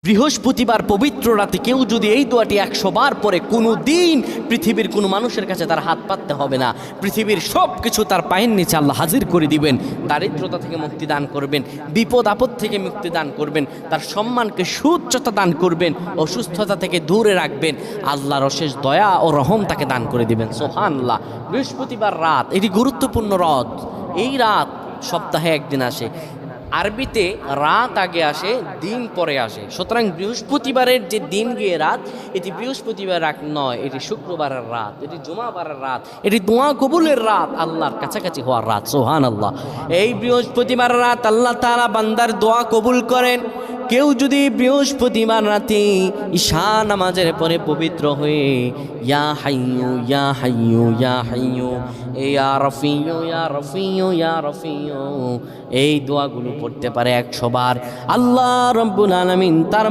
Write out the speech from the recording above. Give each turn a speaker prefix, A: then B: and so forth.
A: বৃহস্পতিবার পবিত্র রাতে কেউ যদি এই দোয়াটি 100 বার পরে কোনো দিন পৃথিবীর কোনো মানুষের কাছে তার হাত পাততে হবে না, পৃথিবীর সব কিছু তার পায়ের নিচে আল্লাহ হাজির করে দিবেন। দারিদ্রতা থেকে মুক্তি দান করবেন, বিপদ আপদ থেকে মুক্তি দান করবেন, তার সম্মানকে সুউচ্চতা দান করবেন, অসুস্থতা থেকে দূরে রাখবেন, আল্লাহর অশেষ দয়া ও রহম তাকে দান করে দিবেন। সুবহানাল্লাহ। বৃহস্পতিবার রাত এটি গুরুত্বপূর্ণ রাত। এই রাত সপ্তাহে একদিন আসে। আরবিতে রাত আগে আসে, দিন পরে আসে। সুতরাং বৃহস্পতিবারের যে দিন গিয়ে রাত, এটি বৃহস্পতিবার রাত নয়, এটি শুক্রবারের রাত, এটি জুমাবারের রাত, এটি দোয়া কবুলের রাত, আল্লাহর কাছাকাছি হওয়ার রাত। সুবহানাল্লাহ। এই বৃহস্পতিবার রাত আল্লাহ তাআলা বান্দার দোয়া কবুল করেন। কেউ যদি বৃহস্পতিবার রাতে ঈশা নামাজের পরে পবিত্র হয়ে ইয়া হাইয়ু ইয়া হাইয়ু ইয়া হাইয়ু ইয়া রফিয়ু ইয়া রফিয়ু ইয়া রফিয়ু এই দোয়াগুলো পড়তে পারে 100 বার, আল্লাহ রাব্বুল আলামিন তার